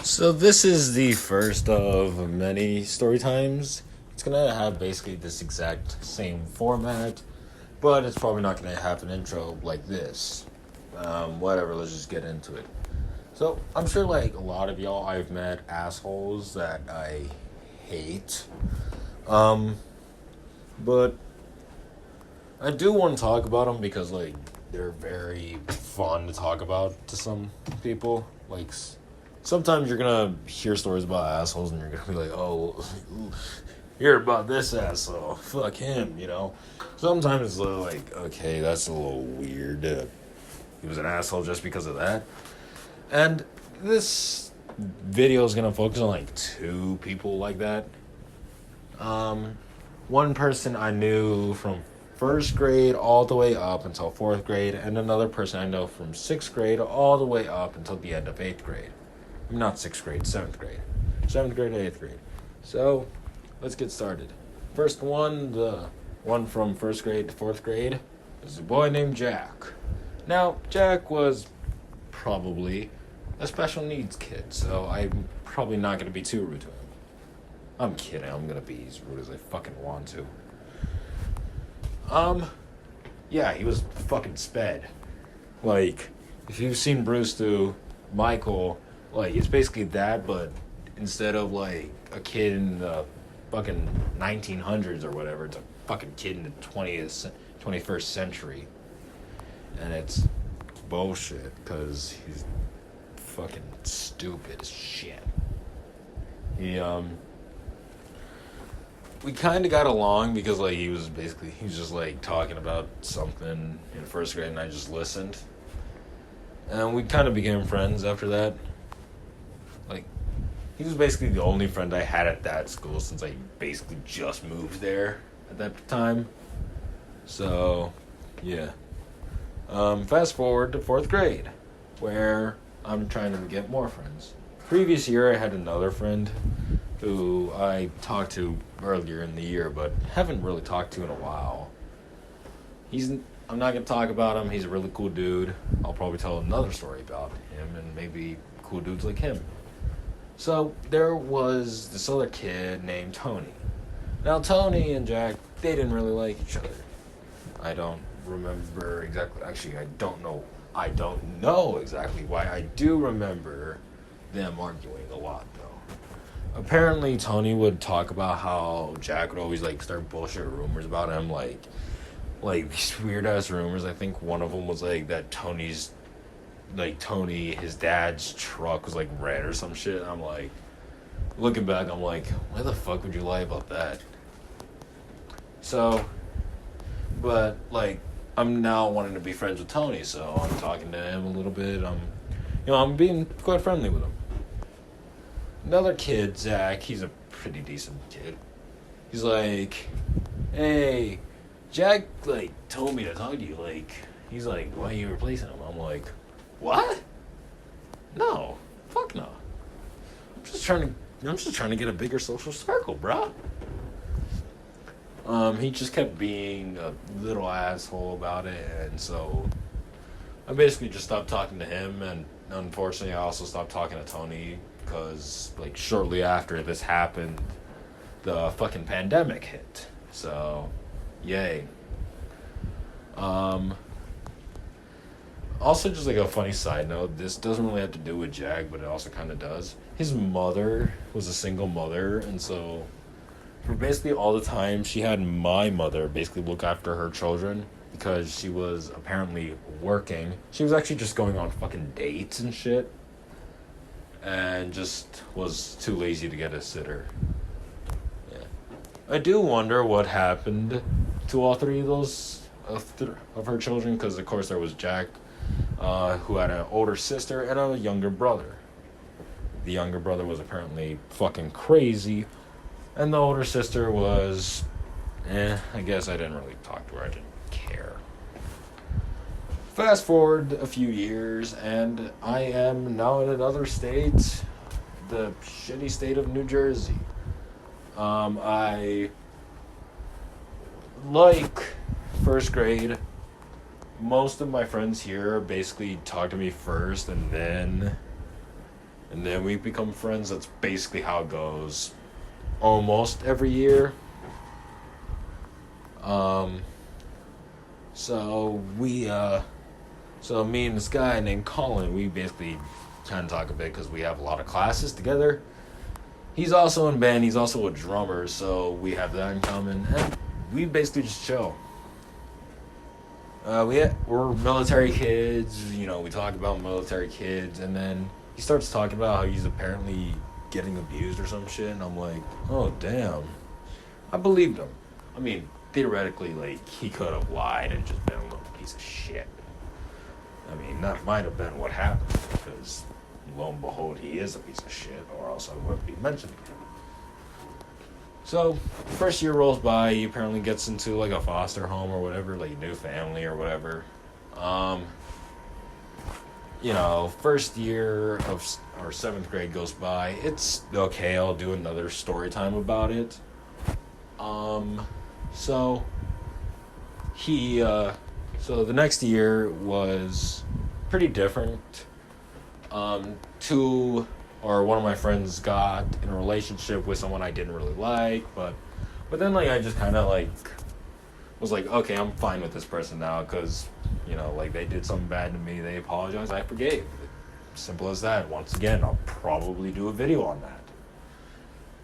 So this is the first of many story times. It's gonna have basically this exact same format, but it's probably not gonna have an intro like this. Whatever, let's just get into it. So I'm sure like a lot of y'all I've met assholes that I hate. But I do want to talk about them because like they're very fun to talk about to some people. Like sometimes you're gonna hear stories about assholes and you're gonna be like, oh, hear about this asshole, fuck him, you know. Sometimes it's a little like, okay, that's a little weird. He was an asshole just because of that. And this video is gonna focus on like two people like that. One person I knew from first grade all the way up until fourth grade, and another person I know from sixth grade all the way up until the end of eighth grade. Not sixth grade, seventh grade. Seventh grade to eighth grade. So, let's get started. First one, the one from first grade to fourth grade, is a boy named Jack. Now, Jack was probably a special needs kid, so I'm probably not going to be too rude to him. I'm kidding, I'm going to be as rude as I fucking want to. Yeah, he was fucking sped. Like, if you've seen Bruce do Michael, like, it's basically that, but instead of, like, a kid in the fucking 1900s or whatever, it's a fucking kid in the 21st century. And it's bullshit, because he's fucking stupid as shit. We kind of got along because, like, he was just, like, talking about something in first grade, and I just listened. And we kind of became friends after that. Like, he was basically the only friend I had at that school since I basically just moved there at that time. So, yeah. Fast forward to fourth grade, where I'm trying to get more friends. Previous year, I had another friend who I talked to earlier in the year, but haven't really talked to in a while. I'm not going to talk about him. He's a really cool dude. I'll probably tell another story about him and maybe cool dudes like him. So there was this other kid named Tony. Now Tony and Jack, they didn't really like each other. I don't remember exactly. Actually, I don't know exactly why. I do remember them arguing a lot though. Apparently Tony would talk about how Jack would always like start bullshit rumors about him, like these weird ass rumors. I think one of them was like that Tony, his dad's truck was like red or some shit. I'm like, looking back, I'm like, why the fuck would you lie about that? So, but like, I'm now wanting to be friends with Tony, so I'm talking to him a little bit. I'm being quite friendly with him. Another kid, Zach, he's a pretty decent kid. He's like, hey, Jack, like, told me to talk to you. Like, he's like, why are you replacing him? I'm like, what? No. Fuck no. I'm just trying to get a bigger social circle, bro. He just kept being a little asshole about it, and so I basically just stopped talking to him, and unfortunately I also stopped talking to Tony because, like, shortly after this happened, the fucking pandemic hit. So, yay. Also, just like a funny side note, this doesn't really have to do with Jack, but it also kind of does. His mother was a single mother, and so for basically all the time, she had my mother basically look after her children because she was apparently working. She was actually just going on fucking dates and shit, and just was too lazy to get a sitter. Yeah. I do wonder what happened to all three of those of her children, because of course there was Jack, who had an older sister and a younger brother. The younger brother was apparently fucking crazy, and the older sister was, I guess I didn't really talk to her, I didn't care. Fast forward a few years, and I am now in another state, the shitty state of New Jersey. I, like first grade, most of my friends here basically talk to me first, and then and then we become friends. That's basically how it goes almost every year. So so me and this guy named Colin, we basically kind of talk a bit because we have a lot of classes together. He's also in band, he's also a drummer, so we have that in common, and we basically just chill. We're military kids, we talk about military kids, and then he starts talking about how he's apparently getting abused or some shit, and I'm like, oh, damn. I believed him. I mean, theoretically, like, he could have lied and just been a little piece of shit. I mean, that might have been what happened, because lo and behold, he is a piece of shit, or else I wouldn't be mentioning him. So, first year rolls by, he apparently gets into, like, a foster home or whatever, like, a new family or whatever. First year of our 7th grade goes by. It's okay, I'll do another story time about it. So the next year was pretty different. One of my friends got in a relationship with someone I didn't really like, but then, like, I just kind of, like, was like, okay, I'm fine with this person now, because, they did something bad to me, they apologized, I forgave. Simple as that. Once again, I'll probably do a video on that.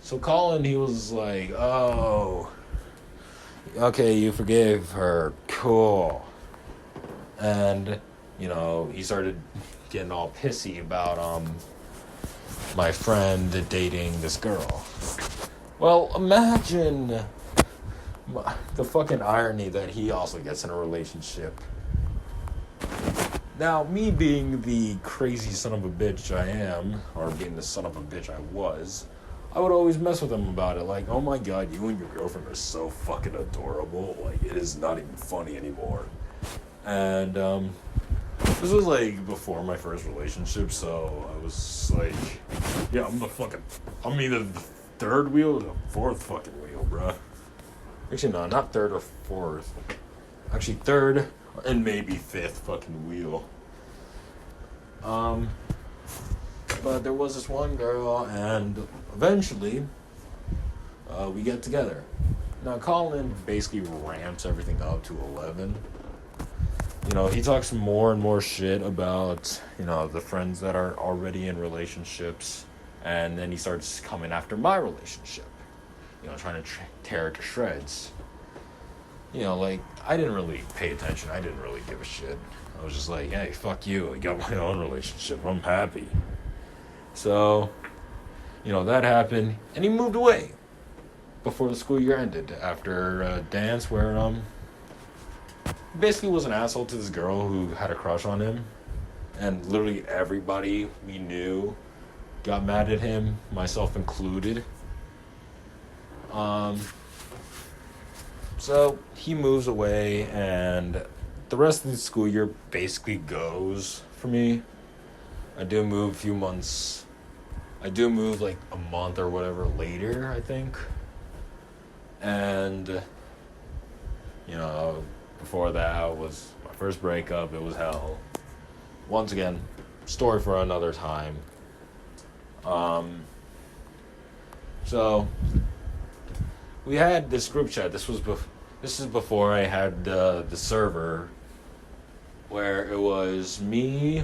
So Colin, he was like, oh, okay, you forgave her, cool. And, he started getting all pissy about, my friend dating this girl. Well, imagine the fucking irony that he also gets in a relationship. Now, me being the crazy son of a bitch I am, or being the son of a bitch I was, I would always mess with him about it. Like, oh my god, you and your girlfriend are so fucking adorable. Like, it is not even funny anymore. And, this was, like, before my first relationship, so I was like, yeah, I'm either the third wheel or the fourth fucking wheel, bruh. Actually, no, not third or fourth. Actually, third and maybe fifth fucking wheel. But there was this one girl, and eventually, we get together. Now, Colin basically ramps everything up to 11. He talks more and more shit about, the friends that are already in relationships, and then he starts coming after my relationship, trying to tear it to shreds. I didn't really pay attention. I didn't really give a shit. I was just like, hey, fuck you. I got my own relationship. I'm happy. So, that happened, and he moved away before the school year ended after a dance where, basically was an asshole to this girl who had a crush on him, and literally everybody we knew got mad at him, myself included. So he moves away, and the rest of the school year basically goes for me. I do move like a month or whatever later, I think. And before that was my first breakup. It was hell. Once again, story for another time. So we had this group chat. This is before I had the server, where it was me.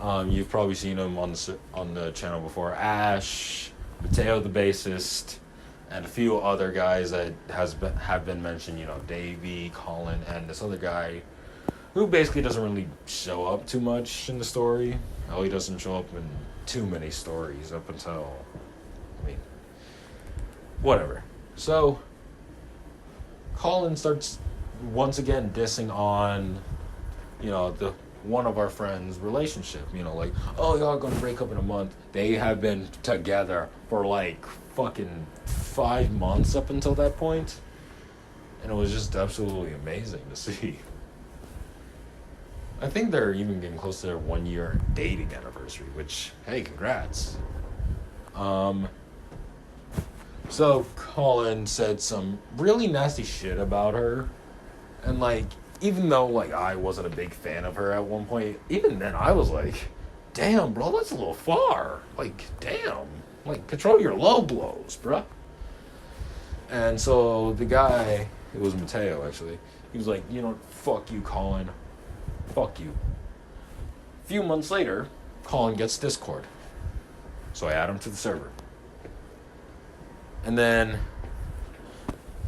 You've probably seen him on the channel before. Ash, Mateo the bassist, and a few other guys that have been mentioned, Davey, Colin, and this other guy who basically doesn't really show up too much in the story. Oh, he doesn't show up in too many stories up until, whatever. So, Colin starts once again dissing on, the one of our friends' relationship. Like, oh, y'all gonna break up in a month. They have been together for like fucking 5 months up until that point, and it was just absolutely amazing to see. I think they're even getting close to their 1 year dating anniversary, which, hey, congrats. So Colin said some really nasty shit about her, and even though I wasn't a big fan of her at one point, even then I was like, damn, bro, that's a little far. Like, damn. Like, control your low blows, bro. And so the guy, it was Mateo, actually. He was like, you know, fuck you, Colin. Fuck you. A few months later, Colin gets Discord. So I add him to the server. And then,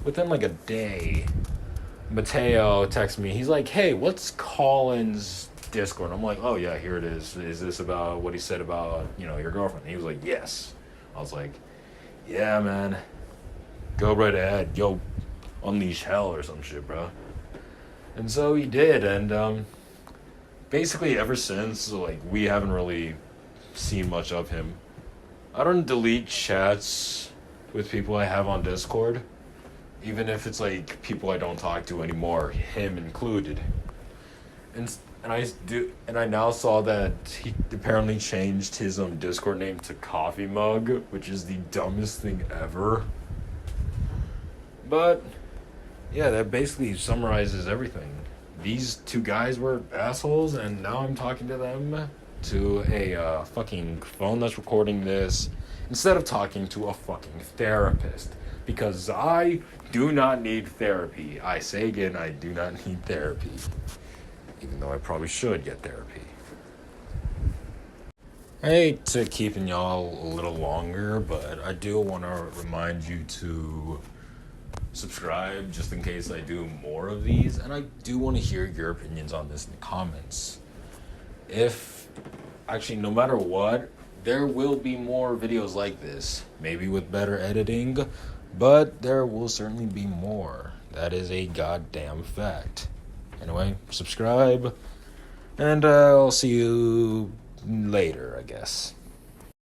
within like a day, Mateo texts me. He's like, hey, what's Colin's Discord? I'm like, oh yeah, here it is. Is this about what he said about, you know, your girlfriend? He was like, yes. I was like, yeah, man. Go right ahead. Yo, unleash hell or some shit, bro. And so he did. And basically ever since, like, we haven't really seen much of him. I don't delete chats with people I have on Discord. Even if it's like people I don't talk to anymore, him included. And I now saw that he apparently changed his Discord name to Coffee Mug, which is the dumbest thing ever. But yeah, that basically summarizes everything. These two guys were assholes, and now I'm talking to them to a fucking phone that's recording this instead of talking to a fucking therapist. Because I do not need therapy. I say again, I do not need therapy. Even though I probably should get therapy. I hate to keeping y'all a little longer, but I do want to remind you to subscribe just in case I do more of these. And I do want to hear your opinions on this in the comments. No matter what, there will be more videos like this. Maybe with better editing, but there will certainly be more. That is a goddamn fact. Anyway, subscribe, and I'll see you later, I guess.